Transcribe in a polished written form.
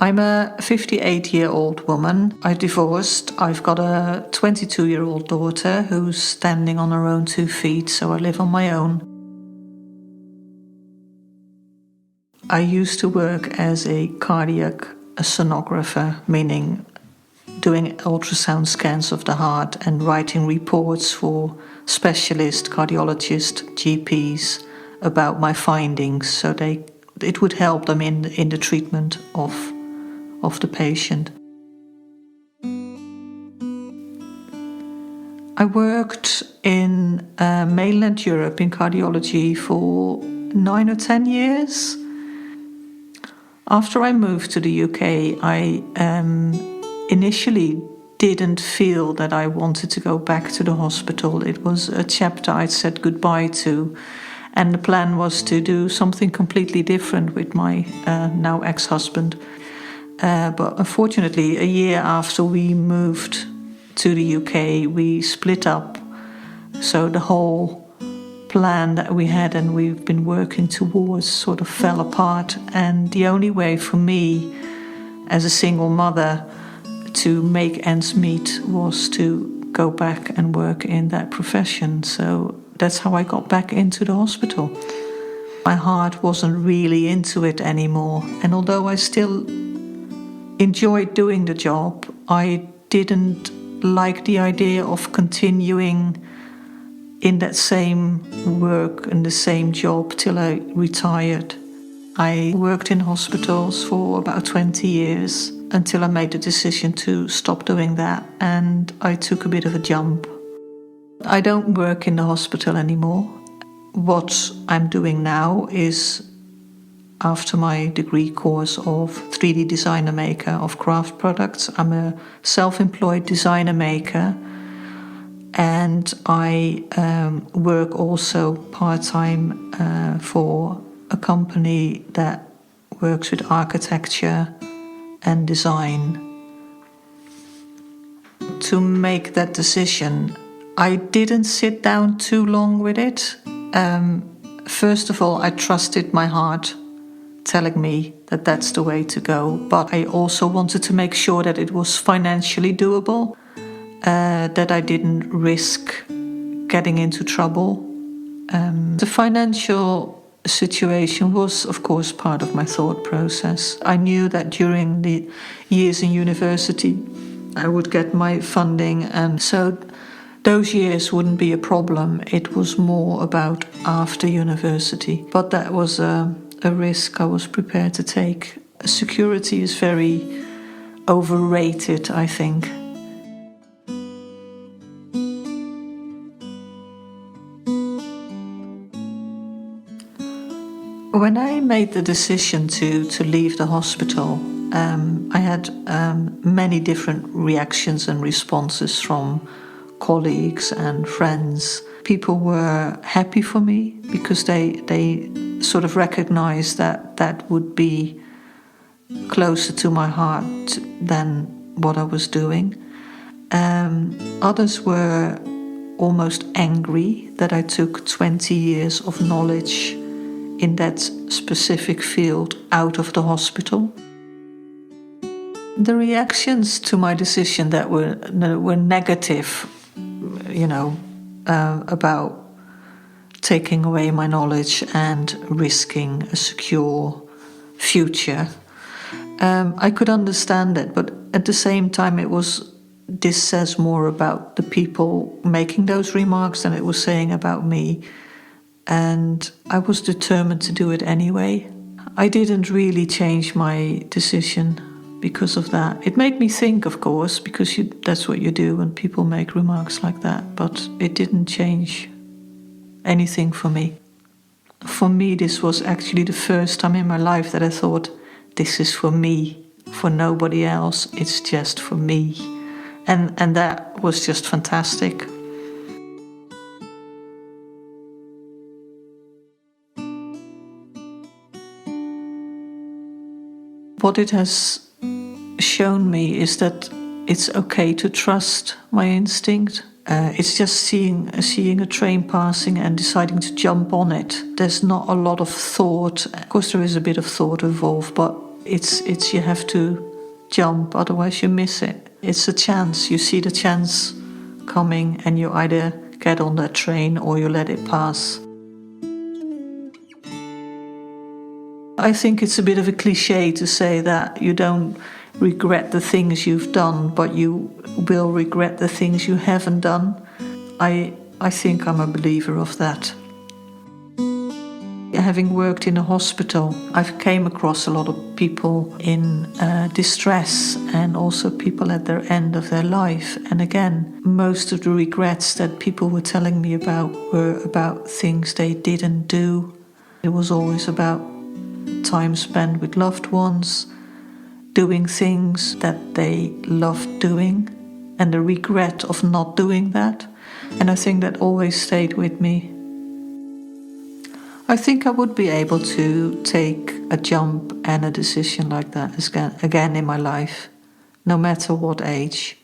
I'm a 58-year-old woman. I divorced. I've got a 22-year-old daughter who's standing on her own 2 feet, so I live on my own. I used to work as a cardiac sonographer, meaning doing ultrasound scans of the heart and writing reports for specialist cardiologists, GPs, about my findings, so it would help them in the treatment of the patient. I worked in mainland Europe in cardiology for 9 or 10 years. After I moved to the UK, I initially didn't feel that I wanted to go back to the hospital. It was a chapter I'd said goodbye to, and the plan was to do something completely different with my now ex-husband. But unfortunately, a year after we moved to the UK, we split up. So the whole plan that we had and we've been working towards sort of fell apart. And the only way for me, as a single mother, to make ends meet was to go back and work in that profession. So that's how I got back into the hospital. My heart wasn't really into it anymore. And although I still enjoyed doing the job, I didn't like the idea of continuing in that same work and the same job till I retired. I worked in hospitals for about 20 years until I made the decision to stop doing that, and I took a bit of a jump. I don't work in the hospital anymore. What I'm doing now is, after my degree course of 3D designer maker of craft products, I'm a self-employed designer maker, and I work also part-time for a company that works with architecture and design. To make that decision, I didn't sit down too long with it. First of all, I trusted my heart telling me that that's the way to go, but I also wanted to make sure that it was financially doable, that I didn't risk getting into trouble. The financial situation was, of course, part of my thought process. I knew that during the years in university I would get my funding, and so those years wouldn't be a problem. It was more about after university, but that was a risk I was prepared to take. Security is very overrated, I think. When I made the decision to leave the hospital, I had many different reactions and responses from colleagues and friends. People were happy for me because they sort of recognized that that would be closer to my heart than what I was doing. Others were almost angry that I took 20 years of knowledge in that specific field out of the hospital. The reactions to my decision that were negative, about taking away my knowledge and risking a secure future, I could understand it, but at the same time this says more about the people making those remarks than it was saying about me. And I was determined to do it anyway. I didn't really change my decision because of that. It made me think, of course, because that's what you do when people make remarks like that, but it didn't change anything for me. For me, this was actually the first time in my life that I thought, this is for me, for nobody else, it's just for me. And that was just fantastic. What it has shown me is that it's okay to trust my instinct. It's just seeing a train passing and deciding to jump on it. There's not a lot of thought. Of course, there is a bit of thought involved, but it's you have to jump, otherwise you miss it. It's a chance. You see the chance coming and you either get on that train or you let it pass. I think it's a bit of a cliche to say that you don't regret the things you've done, but you will regret the things you haven't done. I think I'm a believer of that. Having worked in a hospital, I've came across a lot of people in distress and also people at their end of their life. And again, most of the regrets that people were telling me about were about things they didn't do. It was always about time spent with loved ones, doing things that they loved doing, and the regret of not doing that. And I think that always stayed with me. I think I would be able to take a jump and a decision like that again in my life, no matter what age.